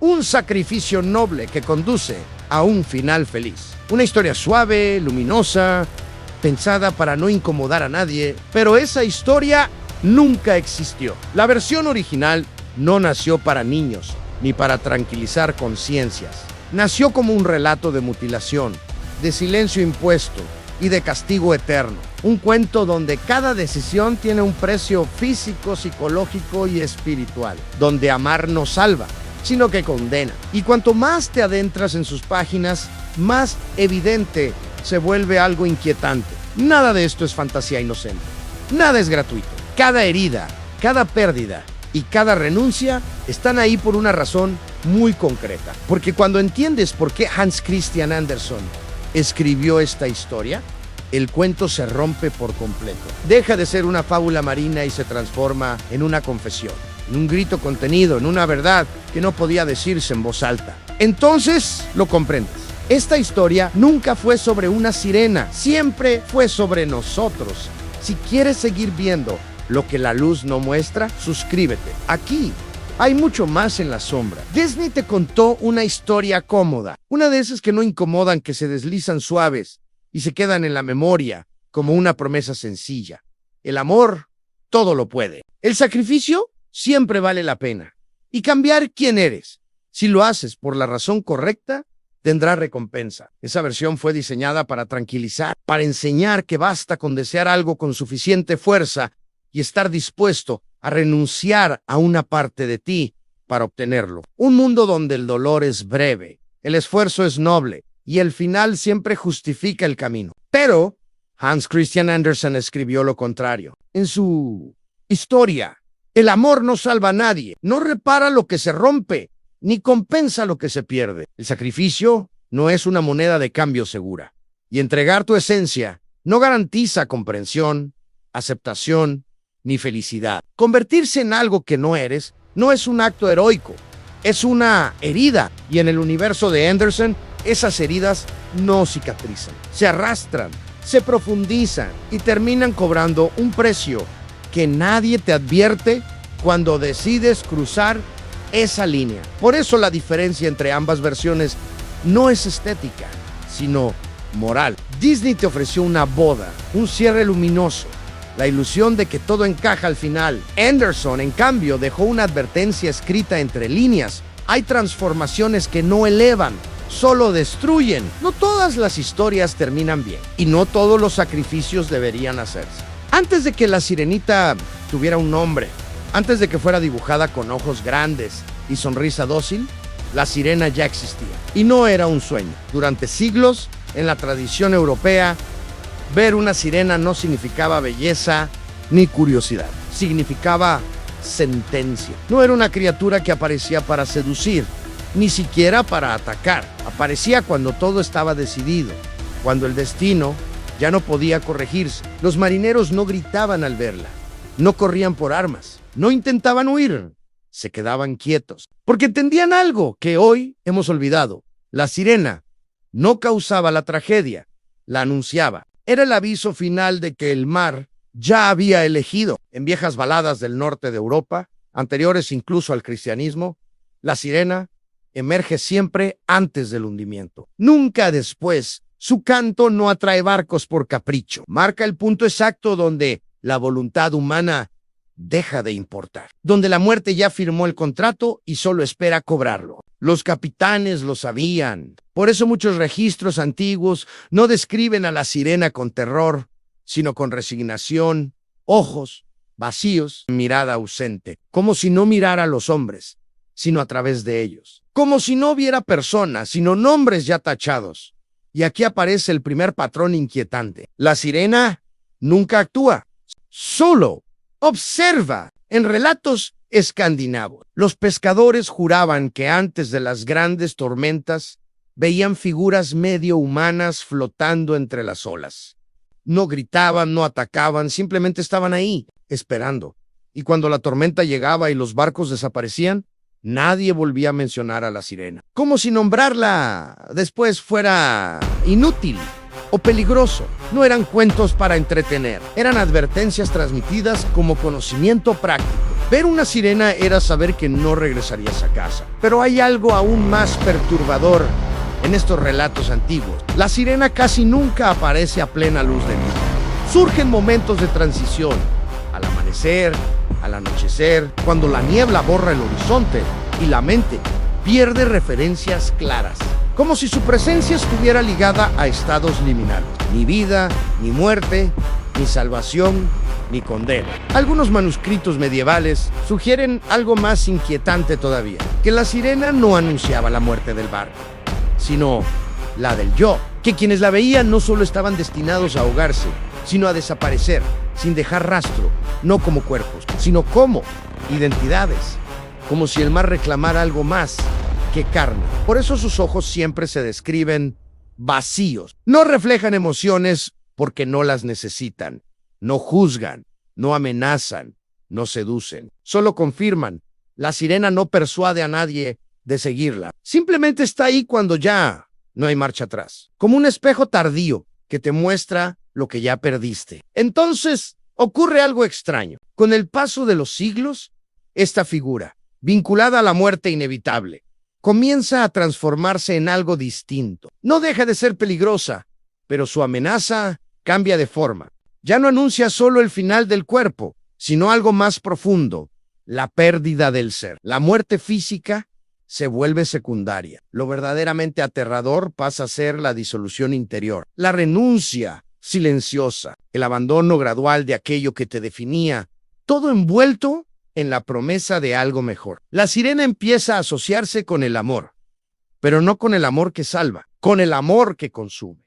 un sacrificio noble que conduce a un final feliz. Una historia suave, luminosa, pensada para no incomodar a nadie, pero esa historia nunca existió. La versión original no nació para niños, ni para tranquilizar conciencias. Nació como un relato de mutilación, de silencio impuesto y de castigo eterno. Un cuento donde cada decisión tiene un precio físico, psicológico y espiritual. Donde amar no salva, sino que condena. Y cuanto más te adentras en sus páginas, más evidente se vuelve algo inquietante. Nada de esto es fantasía inocente. Nada es gratuito. Cada herida, cada pérdida y cada renuncia están ahí por una razón muy concreta. Porque cuando entiendes por qué Hans Christian Andersen escribió esta historia, el cuento se rompe por completo. Deja de ser una fábula marina y se transforma en una confesión, en un grito contenido, en una verdad que no podía decirse en voz alta. Entonces lo comprendes. Esta historia nunca fue sobre una sirena, siempre fue sobre nosotros. Si quieres seguir viendo lo que la luz no muestra, suscríbete. Aquí hay mucho más en la sombra. Disney te contó una historia cómoda, una de esas que no incomodan, que se deslizan suaves y se quedan en la memoria como una promesa sencilla. El amor todo lo puede. El sacrificio siempre vale la pena. Y cambiar quién eres, si lo haces por la razón correcta, tendrá recompensa. Esa versión fue diseñada para tranquilizar, para enseñar que basta con desear algo con suficiente fuerza y estar dispuesto a renunciar a una parte de ti para obtenerlo. Un mundo donde el dolor es breve, el esfuerzo es noble y el final siempre justifica el camino. Pero Hans Christian Andersen escribió lo contrario. En su historia, el amor no salva a nadie, no repara lo que se rompe, ni compensa lo que se pierde. El sacrificio no es una moneda de cambio segura. Y entregar tu esencia no garantiza comprensión, aceptación, ni felicidad. Convertirse en algo que no eres no es un acto heroico, es una herida. Y en el universo de Andersen, esas heridas no cicatrizan, se arrastran, se profundizan y terminan cobrando un precio que nadie te advierte cuando decides cruzar esa línea. Por eso la diferencia entre ambas versiones no es estética, sino moral. Disney te ofreció una boda, un cierre luminoso, la ilusión de que todo encaja al final. Andersen, en cambio, dejó una advertencia escrita entre líneas. Hay transformaciones que no elevan, solo destruyen. No todas las historias terminan bien, y no todos los sacrificios deberían hacerse. Antes de que la sirenita tuviera un nombre, antes de que fuera dibujada con ojos grandes y sonrisa dócil, la sirena ya existía. Y no era un sueño. Durante siglos, en la tradición europea, ver una sirena no significaba belleza ni curiosidad. Significaba sentencia. No era una criatura que aparecía para seducir, ni siquiera para atacar. Aparecía cuando todo estaba decidido, cuando el destino ya no podía corregirse. Los marineros no gritaban al verla, no corrían por armas, no intentaban huir, se quedaban quietos, porque entendían algo que hoy hemos olvidado. La sirena no causaba la tragedia, la anunciaba. Era el aviso final de que el mar ya había elegido. En viejas baladas del norte de Europa, anteriores incluso al cristianismo, la sirena emerge siempre antes del hundimiento, nunca después. Su canto no atrae barcos por capricho, marca el punto exacto donde la voluntad humana deja de importar, donde la muerte ya firmó el contrato y solo espera cobrarlo. Los capitanes lo sabían. Por eso muchos registros antiguos no describen a la sirena con terror, sino con resignación, ojos vacíos, mirada ausente, como si no mirara a los hombres, sino a través de ellos, como si no viera personas, sino nombres ya tachados. Y aquí aparece el primer patrón inquietante. La sirena nunca actúa, solo observa. En relatos escandinavos, los pescadores juraban que antes de las grandes tormentas veían figuras medio humanas flotando entre las olas. No gritaban, no atacaban, simplemente estaban ahí, esperando. Y cuando la tormenta llegaba y los barcos desaparecían, nadie volvía a mencionar a la sirena, como si nombrarla después fuera inútil o peligroso. No eran cuentos para entretener, eran advertencias transmitidas como conocimiento práctico. Ver una sirena era saber que no regresarías a casa. Pero hay algo aún más perturbador en estos relatos antiguos. La sirena casi nunca aparece a plena luz del día. Surgen momentos de transición, al amanecer, al anochecer, cuando la niebla borra el horizonte y la mente pierde referencias claras, como si su presencia estuviera ligada a estados liminales. Ni vida, ni muerte, ni salvación, ni condena. Algunos manuscritos medievales sugieren algo más inquietante todavía, que la sirena no anunciaba la muerte del barco, sino la del yo, que quienes la veían no solo estaban destinados a ahogarse, sino a desaparecer, sin dejar rastro, no como cuerpos, sino como identidades, como si el mar reclamara algo más que carne. Por eso sus ojos siempre se describen vacíos. No reflejan emociones porque no las necesitan. No juzgan, no amenazan, no seducen. Solo confirman. La sirena no persuade a nadie de seguirla. Simplemente está ahí cuando ya no hay marcha atrás. Como un espejo tardío que te muestra lo que ya perdiste. Entonces ocurre algo extraño. Con el paso de los siglos, esta figura, vinculada a la muerte inevitable, comienza a transformarse en algo distinto. No deja de ser peligrosa, pero su amenaza cambia de forma. Ya no anuncia solo el final del cuerpo, sino algo más profundo, la pérdida del ser. La muerte física se vuelve secundaria. Lo verdaderamente aterrador pasa a ser la disolución interior, la renuncia silenciosa, el abandono gradual de aquello que te definía, todo envuelto en la promesa de algo mejor. La sirena empieza a asociarse con el amor, pero no con el amor que salva, con el amor que consume.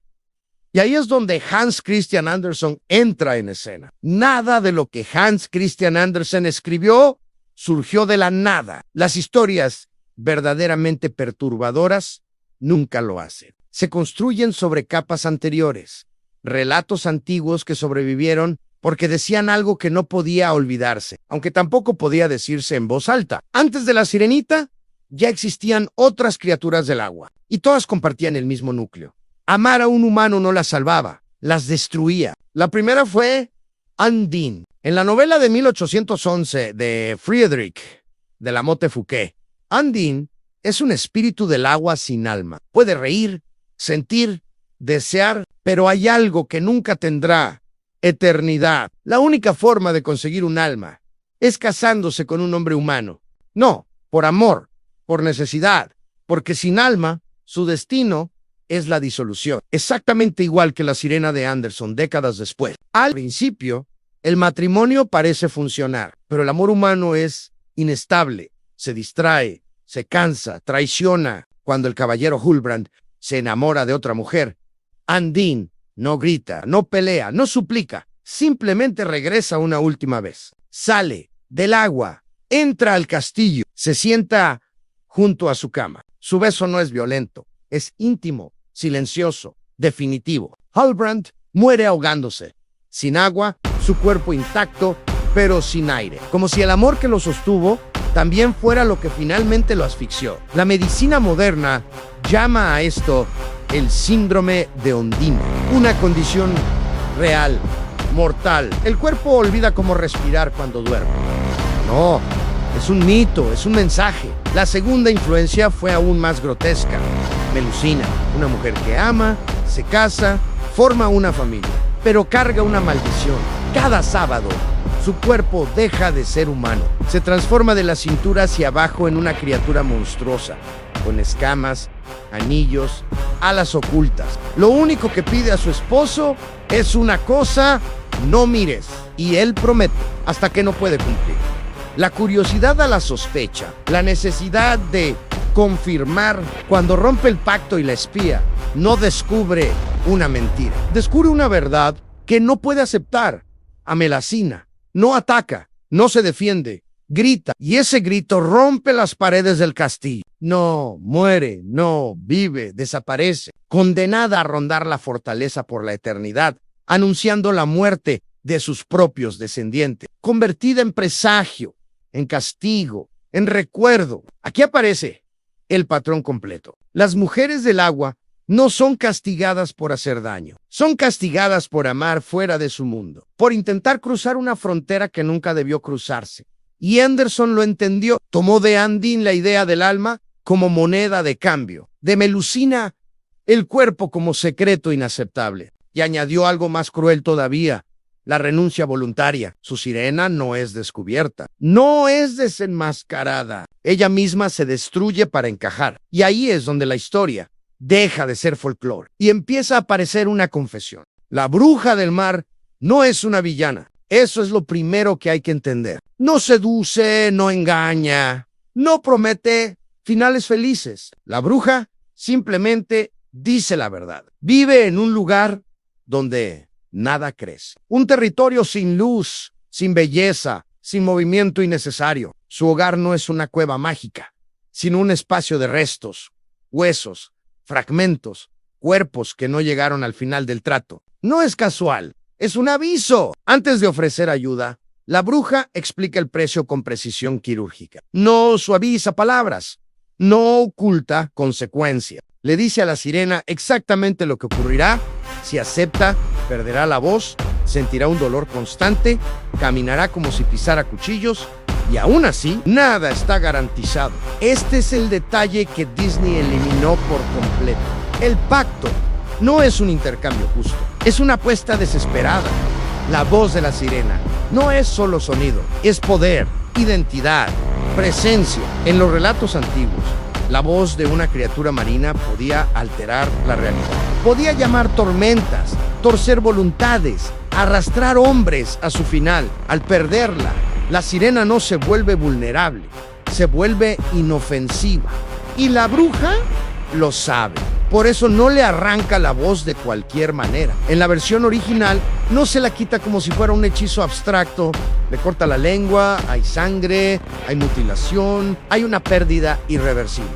Y ahí es donde Hans Christian Andersen entra en escena. Nada de lo que Hans Christian Andersen escribió surgió de la nada. Las historias verdaderamente perturbadoras nunca lo hacen. Se construyen sobre capas anteriores, relatos antiguos que sobrevivieron porque decían algo que no podía olvidarse, aunque tampoco podía decirse en voz alta. Antes de la sirenita, ya existían otras criaturas del agua, y todas compartían el mismo núcleo. Amar a un humano no las salvaba, las destruía. La primera fue Undine. En la novela de 1811 de Friedrich de la Motte Fouquet, Undine es un espíritu del agua sin alma. Puede reír, sentir, desear, pero hay algo que nunca tendrá: eternidad. La única forma de conseguir un alma es casándose con un hombre humano. No, por amor, por necesidad, porque sin alma, su destino es la disolución. Exactamente igual que la sirena de Andersen décadas después. Al principio, el matrimonio parece funcionar, pero el amor humano es inestable, se distrae, se cansa, traiciona. Cuando el caballero Huldbrand se enamora de otra mujer, Undine no grita, no pelea, no suplica, simplemente regresa una última vez. Sale del agua, entra al castillo, se sienta junto a su cama. Su beso no es violento, es íntimo, silencioso, definitivo. Huldbrand muere ahogándose, sin agua, su cuerpo intacto, pero sin aire, como si el amor que lo sostuvo también fuera lo que finalmente lo asfixió. La medicina moderna llama a esto el síndrome de Ondine, una condición real, mortal. El cuerpo olvida cómo respirar cuando duerme. No, es un mito, es un mensaje. La segunda influencia fue aún más grotesca. Melusina, una mujer que ama, se casa, forma una familia, pero carga una maldición. Cada sábado, su cuerpo deja de ser humano. Se transforma de la cintura hacia abajo en una criatura monstruosa, con escamas, anillos, alas ocultas. Lo único que pide a su esposo es una cosa: no mires. Y él promete, hasta que no puede cumplir. La curiosidad a la sospecha, la necesidad de confirmar. Cuando rompe el pacto y la espía, no descubre una mentira. Descubre una verdad que no puede aceptar. A Melusina. No ataca, no se defiende, grita, y ese grito rompe las paredes del castillo. No, muere, no, vive, desaparece, condenada a rondar la fortaleza por la eternidad, anunciando la muerte de sus propios descendientes, convertida en presagio, en castigo, en recuerdo. Aquí aparece el patrón completo. Las mujeres del agua no son castigadas por hacer daño, son castigadas por amar fuera de su mundo, por intentar cruzar una frontera que nunca debió cruzarse. Y Anderson lo entendió. Tomó de Andín la idea del alma como moneda de cambio, de Melusina el cuerpo como secreto inaceptable. Y añadió algo más cruel todavía: la renuncia voluntaria. Su sirena no es descubierta, no es desenmascarada. Ella misma se destruye para encajar. Y ahí es donde la historia deja de ser folclore y empieza a aparecer una confesión. La bruja del mar no es una villana. Eso es lo primero que hay que entender. No seduce, no engaña, no promete finales felices. La bruja simplemente dice la verdad. Vive en un lugar donde nada crece. Un territorio sin luz, sin belleza, sin movimiento innecesario. Su hogar no es una cueva mágica, sino un espacio de restos, huesos, fragmentos, cuerpos que no llegaron al final del trato. No es casual, es un aviso. Antes de ofrecer ayuda, la bruja explica el precio con precisión quirúrgica. No suaviza palabras, no oculta consecuencias. Le dice a la sirena exactamente lo que ocurrirá. Si acepta, perderá la voz, sentirá un dolor constante, caminará como si pisara cuchillos, y aún así, nada está garantizado. Este es el detalle que Disney eliminó por completo. El pacto no es un intercambio justo, es una apuesta desesperada. La voz de la sirena no es solo sonido, es poder, identidad, presencia. En los relatos antiguos, la voz de una criatura marina podía alterar la realidad. Podía llamar tormentas, torcer voluntades, arrastrar hombres a su final. Al perderla, la sirena no se vuelve vulnerable, se vuelve inofensiva. Y la bruja lo sabe. Por eso no le arranca la voz de cualquier manera. En la versión original no se la quita como si fuera un hechizo abstracto. Le corta la lengua, hay sangre, hay mutilación, hay una pérdida irreversible.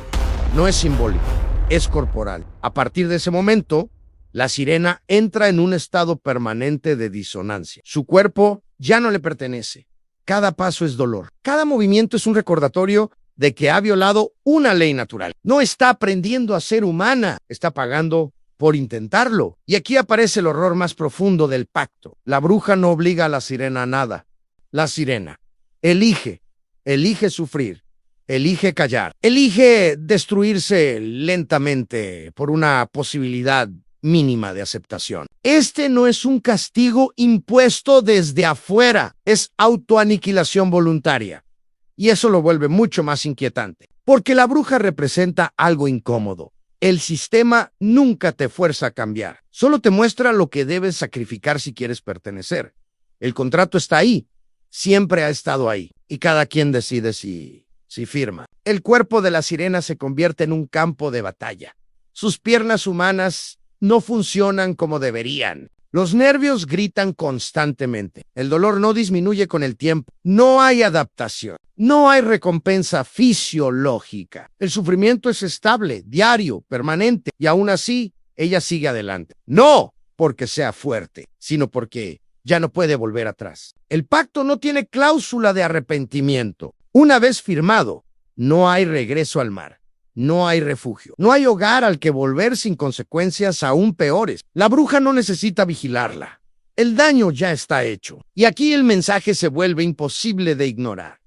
No es simbólico, es corporal. A partir de ese momento, la sirena entra en un estado permanente de disonancia. Su cuerpo ya no le pertenece. Cada paso es dolor. Cada movimiento es un recordatorio de que ha violado una ley natural. No está aprendiendo a ser humana, está pagando por intentarlo. Y aquí aparece el horror más profundo del pacto. La bruja no obliga a la sirena a nada. La sirena elige sufrir, elige callar, elige destruirse lentamente por una posibilidad mínima de aceptación. Este no es un castigo impuesto desde afuera, es autoaniquilación voluntaria. Y eso lo vuelve mucho más inquietante, porque la bruja representa algo incómodo. El sistema nunca te fuerza a cambiar, solo te muestra lo que debes sacrificar si quieres pertenecer. El contrato está ahí, siempre ha estado ahí, y cada quien decide si firma. El cuerpo de la sirena se convierte en un campo de batalla. Sus piernas humanas no funcionan como deberían. Los nervios gritan constantemente. El dolor no disminuye con el tiempo. No hay adaptación. No hay recompensa fisiológica. El sufrimiento es estable, diario, permanente. Y aún así, ella sigue adelante. No porque sea fuerte, sino porque ya no puede volver atrás. El pacto no tiene cláusula de arrepentimiento. Una vez firmado, no hay regreso al mar. No hay refugio. No hay hogar al que volver sin consecuencias aún peores. La bruja no necesita vigilarla. El daño ya está hecho. Y aquí el mensaje se vuelve imposible de ignorar.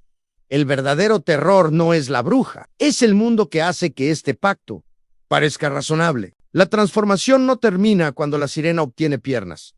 El verdadero terror no es la bruja. Es el mundo que hace que este pacto parezca razonable. La transformación no termina cuando la sirena obtiene piernas.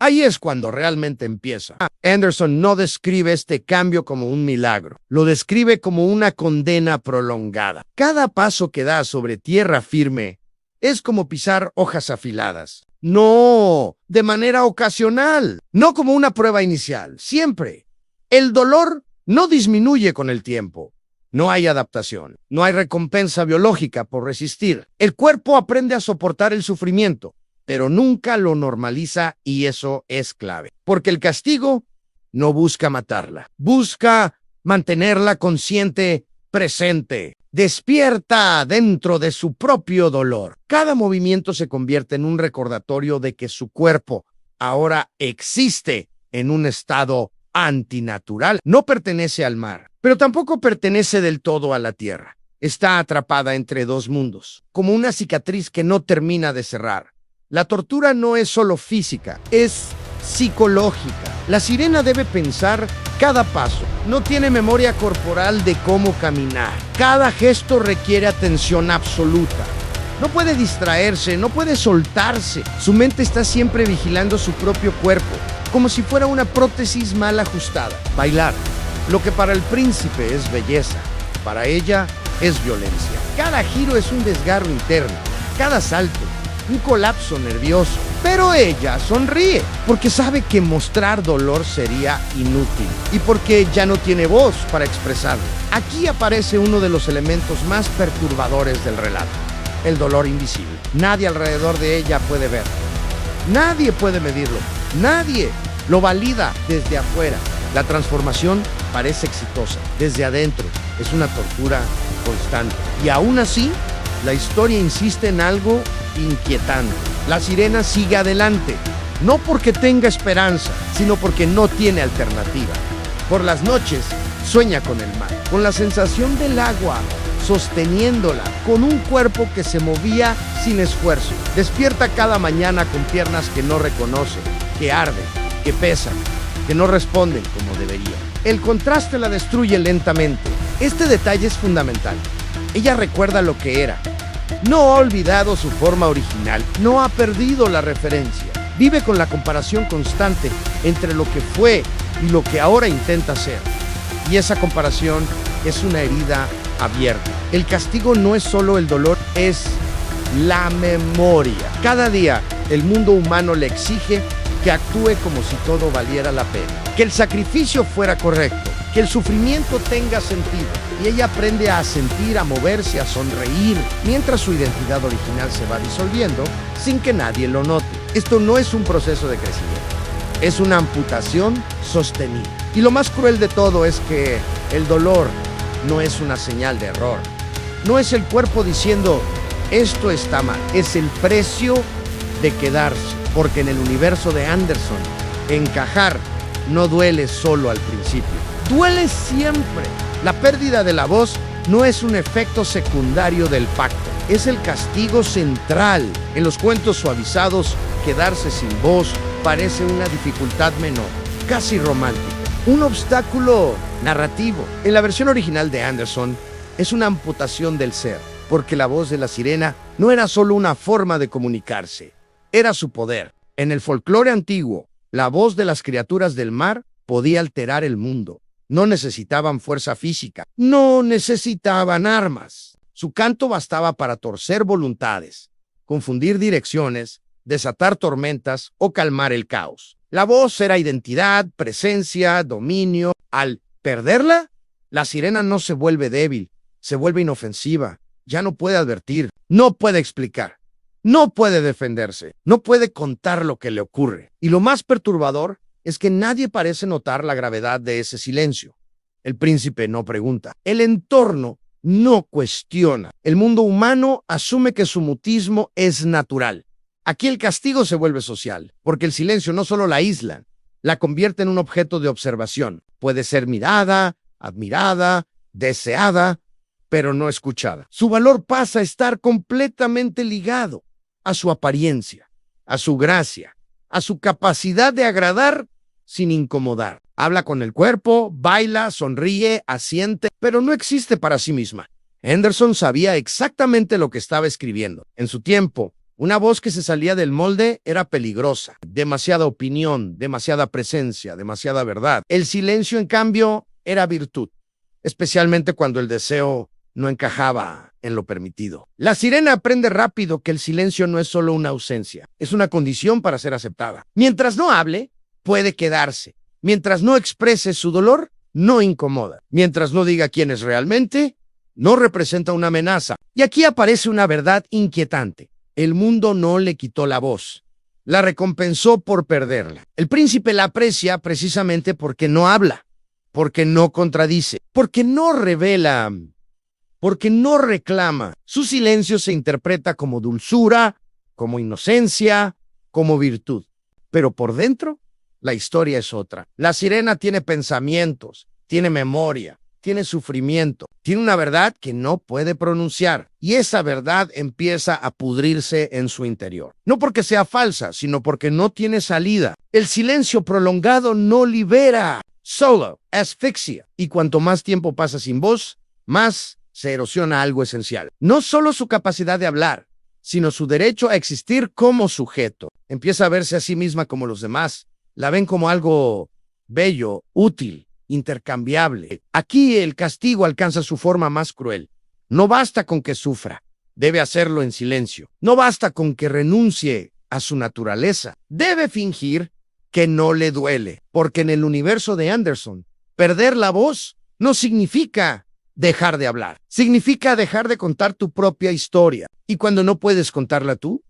Ahí es cuando realmente empieza. Anderson no describe este cambio como un milagro. Lo describe como una condena prolongada. Cada paso que da sobre tierra firme es como pisar hojas afiladas. No, de manera ocasional. No como una prueba inicial. Siempre. El dolor no disminuye con el tiempo. No hay adaptación. No hay recompensa biológica por resistir. El cuerpo aprende a soportar el sufrimiento, pero nunca lo normaliza, y eso es clave. Porque el castigo no busca matarla, busca mantenerla consciente, presente, despierta dentro de su propio dolor. Cada movimiento se convierte en un recordatorio de que su cuerpo ahora existe en un estado antinatural. No pertenece al mar, pero tampoco pertenece del todo a la tierra. Está atrapada entre dos mundos, como una cicatriz que no termina de cerrar. La tortura no es solo física, es psicológica. La sirena debe pensar cada paso. No tiene memoria corporal de cómo caminar. Cada gesto requiere atención absoluta. No puede distraerse, no puede soltarse. Su mente está siempre vigilando su propio cuerpo, como si fuera una prótesis mal ajustada. Bailar, lo que para el príncipe es belleza, para ella es violencia. Cada giro es un desgarro interno, cada salto, un colapso nervioso. Pero ella sonríe, porque sabe que mostrar dolor sería inútil y porque ya no tiene voz para expresarlo. Aquí aparece uno de los elementos más perturbadores del relato: el dolor invisible. Nadie alrededor de ella puede verlo. Nadie puede medirlo. Nadie lo valida desde afuera. La transformación parece exitosa. Desde adentro es una tortura constante. Y aún así, la historia insiste en algo inquietante. La sirena sigue adelante, no porque tenga esperanza, sino porque no tiene alternativa. Por las noches, sueña con el mar, con la sensación del agua sosteniéndola, con un cuerpo que se movía sin esfuerzo. Despierta cada mañana con piernas que no reconoce, que arden, que pesan, que no responden como deberían. El contraste la destruye lentamente. Este detalle es fundamental. Ella recuerda lo que era. No ha olvidado su forma original, no ha perdido la referencia. Vive con la comparación constante entre lo que fue y lo que ahora intenta ser. Y esa comparación es una herida abierta. El castigo no es solo el dolor, es la memoria. Cada día el mundo humano le exige que actúe como si todo valiera la pena, que el sacrificio fuera correcto, que el sufrimiento tenga sentido. Y ella aprende a sentir, a moverse, a sonreír, mientras su identidad original se va disolviendo sin que nadie lo note. Esto no es un proceso de crecimiento, es una amputación sostenida. Y lo más cruel de todo es que el dolor no es una señal de error. No es el cuerpo diciendo, esto está mal. Es el precio de quedarse. Porque en el universo de Anderson, encajar no duele solo al principio. Duele siempre. La pérdida de la voz no es un efecto secundario del pacto. Es el castigo central. En los cuentos suavizados, quedarse sin voz parece una dificultad menor, casi romántica. Un obstáculo narrativo. En la versión original de Anderson, es una amputación del ser, porque la voz de la sirena no era solo una forma de comunicarse, era su poder. En el folclore antiguo, la voz de las criaturas del mar podía alterar el mundo. No necesitaban fuerza física, no necesitaban armas. Su canto bastaba para torcer voluntades, confundir direcciones, desatar tormentas o calmar el caos. La voz era identidad, presencia, dominio. Al perderla, la sirena no se vuelve débil, se vuelve inofensiva. Ya no puede advertir, no puede explicar, no puede defenderse, no puede contar lo que le ocurre. Y lo más perturbador es que nadie parece notar la gravedad de ese silencio. El príncipe no pregunta, el entorno no cuestiona. El mundo humano asume que su mutismo es natural. Aquí el castigo se vuelve social, porque el silencio no solo la aísla, la convierte en un objeto de observación. Puede ser mirada, admirada, deseada, pero no escuchada. Su valor pasa a estar completamente ligado a su apariencia, a su gracia, a su capacidad de agradar sin incomodar. Habla con el cuerpo, baila, sonríe, asiente, pero no existe para sí misma. Anderson sabía exactamente lo que estaba escribiendo. En su tiempo, una voz que se salía del molde era peligrosa. Demasiada opinión, demasiada presencia, demasiada verdad. El silencio, en cambio, era virtud, especialmente cuando el deseo no encajaba en lo permitido. La sirena aprende rápido que el silencio no es solo una ausencia, es una condición para ser aceptada. Mientras no hable, puede quedarse. Mientras no exprese su dolor, no incomoda. Mientras no diga quién es realmente, no representa una amenaza. Y aquí aparece una verdad inquietante. El mundo no le quitó la voz, la recompensó por perderla. El príncipe la aprecia precisamente porque no habla, porque no contradice, porque no revela, porque no reclama. Su silencio se interpreta como dulzura, como inocencia, como virtud. Pero por dentro, la historia es otra. La sirena tiene pensamientos, tiene memoria, tiene sufrimiento, tiene una verdad que no puede pronunciar. Y esa verdad empieza a pudrirse en su interior. No porque sea falsa, sino porque no tiene salida. El silencio prolongado no libera, Solo, asfixia. Y cuanto más tiempo pasa sin voz, más se erosiona algo esencial. No solo su capacidad de hablar, sino su derecho a existir como sujeto. Empieza a verse a sí misma como los demás. La ven como algo bello, útil, intercambiable. Aquí el castigo alcanza su forma más cruel. No basta con que sufra, debe hacerlo en silencio. No basta con que renuncie a su naturaleza. Debe fingir que no le duele, porque en el universo de Anderson, perder la voz no significa dejar de hablar. Significa dejar de contar tu propia historia. Y cuando no puedes contarla tú,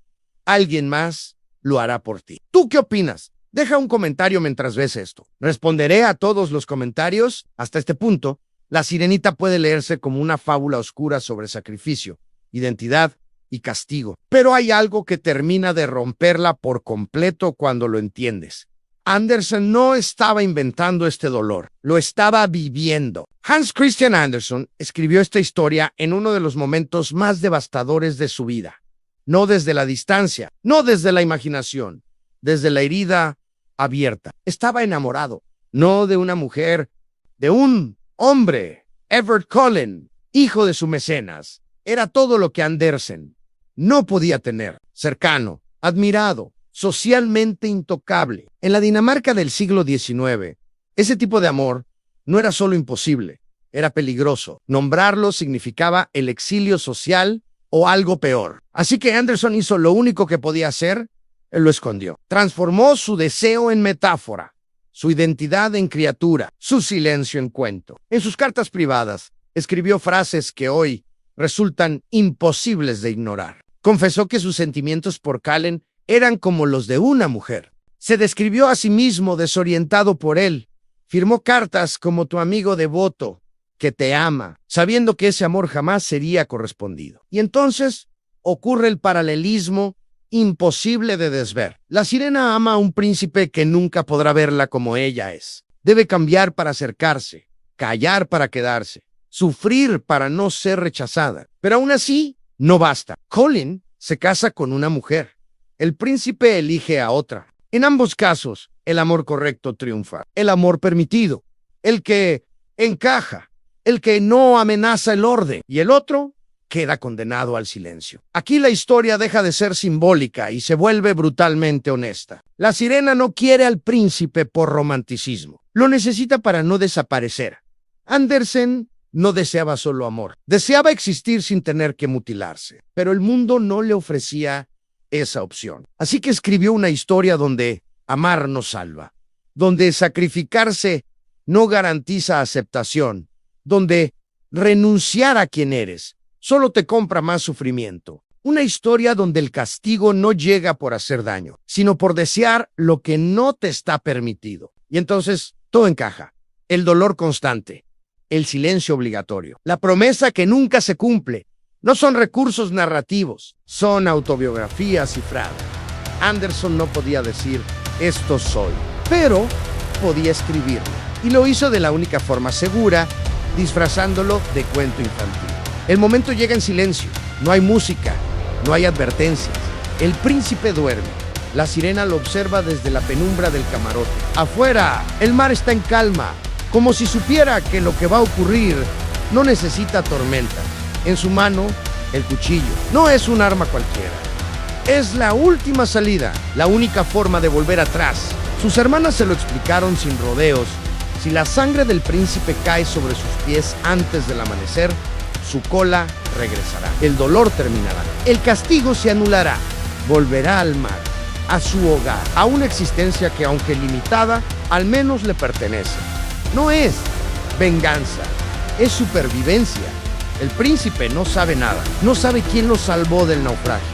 alguien más lo hará por ti. ¿Tú qué opinas? Deja un comentario mientras ves esto. Responderé a todos los comentarios. Hasta este punto, La Sirenita puede leerse como una fábula oscura sobre sacrificio, identidad y castigo. Pero hay algo que termina de romperla por completo cuando lo entiendes. Andersen no estaba inventando este dolor, lo estaba viviendo. Hans Christian Andersen escribió esta historia en uno de los momentos más devastadores de su vida. No desde la distancia, no desde la imaginación, desde la herida abierta. Estaba enamorado, no de una mujer, de un hombre. Everett Cullen, hijo de su mecenas, era todo lo que Andersen no podía tener. Cercano, admirado, socialmente intocable. En la Dinamarca del siglo XIX, ese tipo de amor no era solo imposible, era peligroso. Nombrarlo significaba el exilio social o algo peor. Así que Andersen hizo lo único que podía hacer. Él lo escondió. Transformó su deseo en metáfora, su identidad en criatura, su silencio en cuento. En sus cartas privadas, escribió frases que hoy resultan imposibles de ignorar. Confesó que sus sentimientos por Cullen eran como los de una mujer. Se describió a sí mismo desorientado por él. Firmó cartas como tu amigo devoto, que te ama, sabiendo que ese amor jamás sería correspondido. Y entonces ocurre el paralelismo imposible de desver. La sirena ama a un príncipe que nunca podrá verla como ella es. Debe cambiar para acercarse, callar para quedarse, sufrir para no ser rechazada. Pero aún así, no basta. Cullen se casa con una mujer. El príncipe elige a otra. En ambos casos, el amor correcto triunfa. El amor permitido, el que encaja, el que no amenaza el orden. Y el otro queda condenado al silencio. Aquí la historia deja de ser simbólica y se vuelve brutalmente honesta. La sirena no quiere al príncipe por romanticismo. Lo necesita para no desaparecer. Andersen no deseaba solo amor. Deseaba existir sin tener que mutilarse. Pero el mundo no le ofrecía esa opción. Así que escribió una historia donde amar no salva, donde sacrificarse no garantiza aceptación, donde renunciar a quien eres solo te compra más sufrimiento. Una historia donde el castigo no llega por hacer daño, sino por desear lo que no te está permitido. Y entonces todo encaja. El dolor constante, el silencio obligatorio, la promesa que nunca se cumple. No son recursos narrativos, son autobiografías cifradas. Andersen no podía decir, esto soy, pero podía escribirlo. Y lo hizo de la única forma segura, disfrazándolo de cuento infantil. El momento llega en silencio, no hay música, no hay advertencias. El príncipe duerme. La sirena lo observa desde la penumbra del camarote. Afuera, el mar está en calma, como si supiera que lo que va a ocurrir no necesita tormenta. En su mano, el cuchillo. No es un arma cualquiera. Es la última salida, la única forma de volver atrás. Sus hermanas se lo explicaron sin rodeos. Si la sangre del príncipe cae sobre sus pies antes del amanecer, su cola regresará. El dolor terminará. El castigo se anulará. Volverá al mar, a su hogar, a una existencia que, aunque limitada, al menos le pertenece. No es venganza, es supervivencia. El príncipe no sabe nada, no sabe quién lo salvó del naufragio,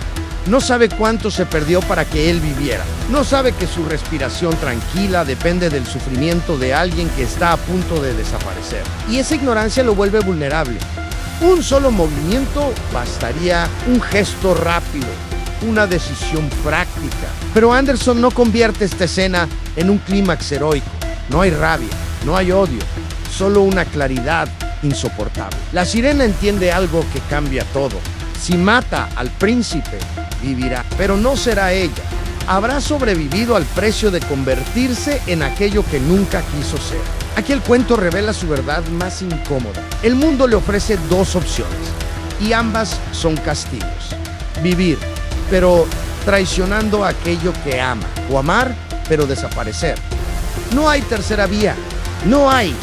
no sabe cuánto se perdió para que él viviera, no sabe que su respiración tranquila depende del sufrimiento de alguien que está a punto de desaparecer. Y esa ignorancia lo vuelve vulnerable. Un solo movimiento bastaría, un gesto rápido, una decisión práctica. Pero Andersen no convierte esta escena en un clímax heroico. No hay rabia, no hay odio, solo una claridad insoportable. La sirena entiende algo que cambia todo. Si mata al príncipe, vivirá, pero no será ella. Habrá sobrevivido al precio de convertirse en aquello que nunca quiso ser. Aquí el cuento revela su verdad más incómoda. El mundo le ofrece dos opciones, y ambas son castigos. Vivir, pero traicionando aquello que ama, o amar, pero desaparecer. No hay tercera vía, no hay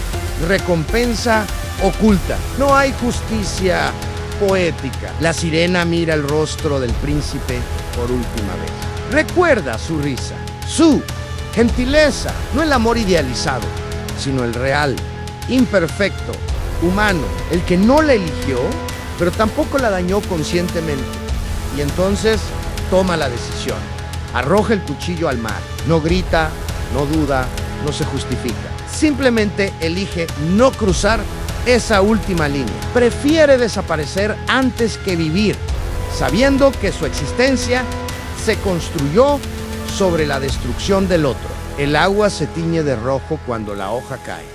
recompensa oculta, no hay justicia poética. La sirena mira el rostro del príncipe por última vez. Recuerda su risa, su gentileza, no el amor idealizado, sino el real, imperfecto, humano, el que no la eligió, pero tampoco la dañó conscientemente. Y entonces toma la decisión, arroja el cuchillo al mar, no grita, no duda, no se justifica. Simplemente elige no cruzar esa última línea. Prefiere desaparecer antes que vivir, sabiendo que su existencia se construyó sobre la destrucción del otro. El agua se tiñe de rojo cuando la hoja cae,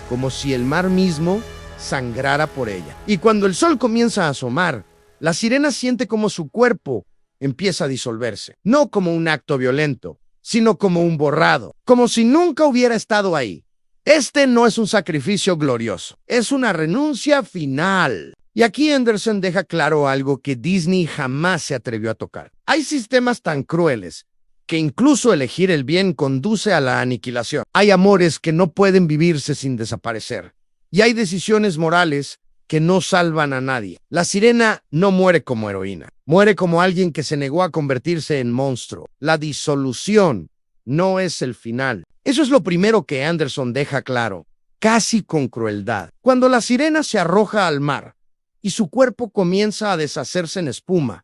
como si el mar mismo sangrara por ella. Y cuando el sol comienza a asomar, la sirena siente como su cuerpo empieza a disolverse, no como un acto violento, sino como un borrado, como si nunca hubiera estado ahí. Este no es un sacrificio glorioso, es una renuncia final. Y aquí Anderson deja claro algo que Disney jamás se atrevió a tocar. Hay sistemas tan crueles que incluso elegir el bien conduce a la aniquilación. Hay amores que no pueden vivirse sin desaparecer. Y hay decisiones morales que no salvan a nadie. La sirena no muere como heroína, muere como alguien que se negó a convertirse en monstruo. La disolución no es el final. Eso es lo primero que Anderson deja claro, casi con crueldad. Cuando la sirena se arroja al mar y su cuerpo comienza a deshacerse en espuma,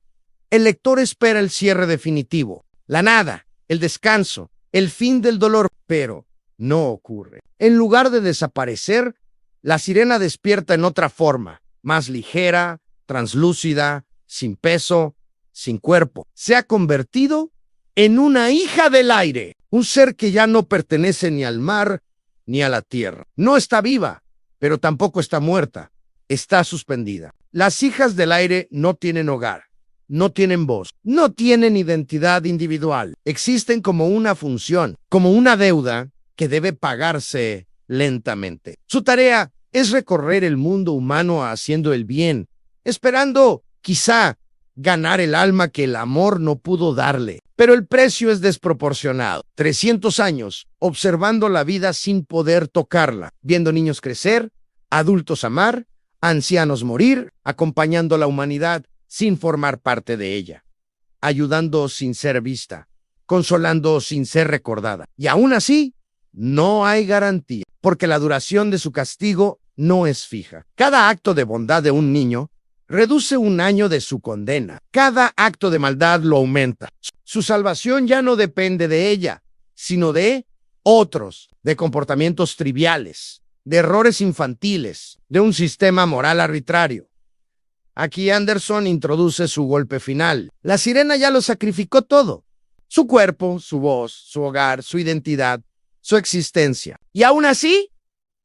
el lector espera el cierre definitivo, la nada, el descanso, el fin del dolor, pero no ocurre. En lugar de desaparecer, la sirena despierta en otra forma, más ligera, translúcida, sin peso, sin cuerpo. Se ha convertido en una hija del aire, un ser que ya no pertenece ni al mar ni a la tierra. No está viva, pero tampoco está muerta. Está suspendida. Las hijas del aire no tienen hogar, no tienen voz, no tienen identidad individual. Existen como una función, como una deuda que debe pagarse lentamente. Su tarea es recorrer el mundo humano haciendo el bien, esperando, quizá, ganar el alma que el amor no pudo darle. Pero el precio es desproporcionado. 300 años observando la vida sin poder tocarla, viendo niños crecer, adultos amar, ancianos morir, acompañando a la humanidad sin formar parte de ella, ayudando sin ser vista, consolando sin ser recordada. Y aún así, no hay garantía, porque la duración de su castigo no es fija. Cada acto de bondad de un niño reduce un año de su condena. Cada acto de maldad lo aumenta. Su salvación ya no depende de ella, sino de otros, de comportamientos triviales, de errores infantiles, de un sistema moral arbitrario. Aquí Anderson introduce su golpe final. La sirena ya lo sacrificó todo. Su cuerpo, su voz, su hogar, su identidad, su existencia. Y aún así,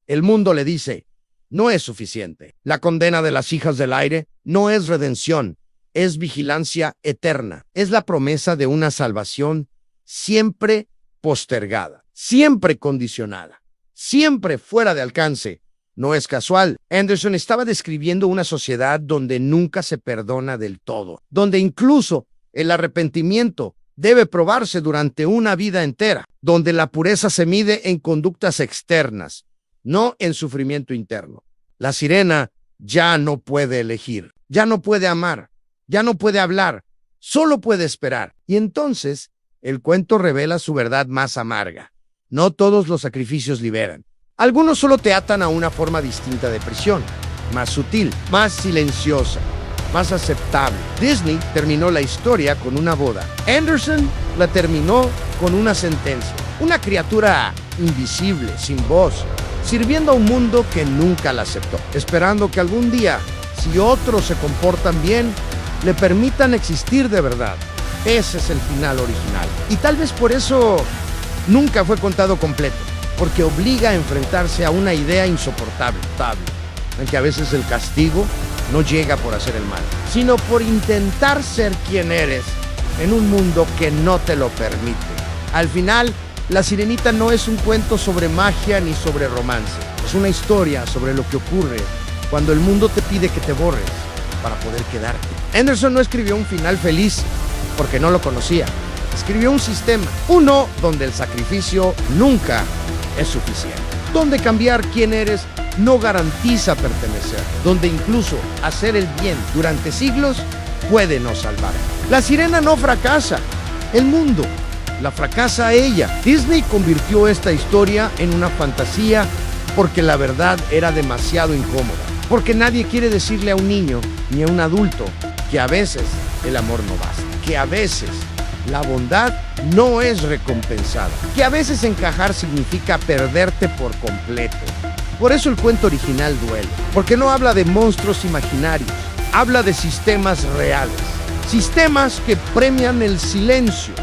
el mundo le dice, no es suficiente. La condena de las hijas del aire no es redención, es vigilancia eterna. Es la promesa de una salvación siempre postergada, siempre condicionada, siempre fuera de alcance. No es casual. Anderson estaba describiendo una sociedad donde nunca se perdona del todo, donde incluso el arrepentimiento debe probarse durante una vida entera, donde la pureza se mide en conductas externas, no en sufrimiento interno. La sirena ya no puede elegir, ya no puede amar, ya no puede hablar, solo puede esperar. Y entonces el cuento revela su verdad más amarga. No todos los sacrificios liberan. Algunos solo te atan a una forma distinta de prisión, más sutil, más silenciosa, más aceptable. Disney terminó la historia con una boda. Anderson la terminó con una sentencia. Una criatura invisible, sin voz, sirviendo a un mundo que nunca la aceptó, esperando que algún día, si otros se comportan bien, le permitan existir de verdad. Ese es el final original. Y tal vez por eso nunca fue contado completo, porque obliga a enfrentarse a una idea insoportable, en que a veces el castigo no llega por hacer el mal, sino por intentar ser quien eres en un mundo que no te lo permite. Al final, La Sirenita no es un cuento sobre magia ni sobre romance. Es una historia sobre lo que ocurre cuando el mundo te pide que te borres para poder quedarte. Anderson no escribió un final feliz porque no lo conocía. Escribió un sistema, uno donde el sacrificio nunca es suficiente, donde cambiar quién eres no garantiza pertenecer, donde incluso hacer el bien durante siglos puede no salvar. La sirena no fracasa, el mundo la fracasa a ella. Disney convirtió esta historia en una fantasía porque la verdad era demasiado incómoda, porque nadie quiere decirle a un niño ni a un adulto que a veces el amor no basta, que a veces la bondad no es recompensada, que a veces encajar significa perderte por completo. Por eso el cuento original duele, porque no habla de monstruos imaginarios, habla de sistemas reales, sistemas que premian el silencio,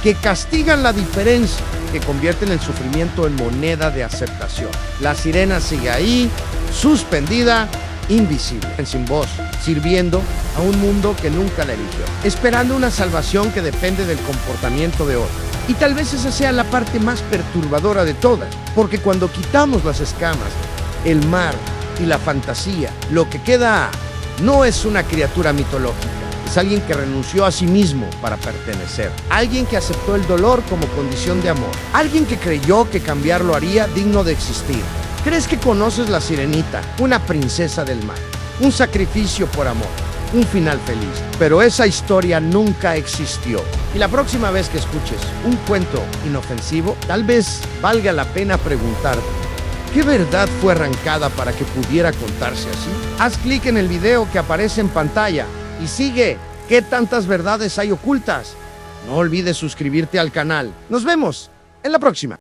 que castigan la diferencia, que convierten el sufrimiento en moneda de aceptación. La sirena sigue ahí, suspendida, invisible, sin voz, sirviendo a un mundo que nunca la eligió, esperando una salvación que depende del comportamiento de otro. Y tal vez esa sea la parte más perturbadora de todas, porque cuando quitamos las escamas, el mar y la fantasía, lo que queda no es una criatura mitológica, es alguien que renunció a sí mismo para pertenecer, alguien que aceptó el dolor como condición de amor, alguien que creyó que cambiar lo haría digno de existir. ¿Crees que conoces la Sirenita, una princesa del mar, un sacrificio por amor, un final feliz? Pero esa historia nunca existió. Y la próxima vez que escuches un cuento inofensivo, tal vez valga la pena preguntarte, ¿qué verdad fue arrancada para que pudiera contarse así? Haz clic en el video que aparece en pantalla y sigue. ¿Qué tantas verdades hay ocultas? No olvides suscribirte al canal. Nos vemos en la próxima.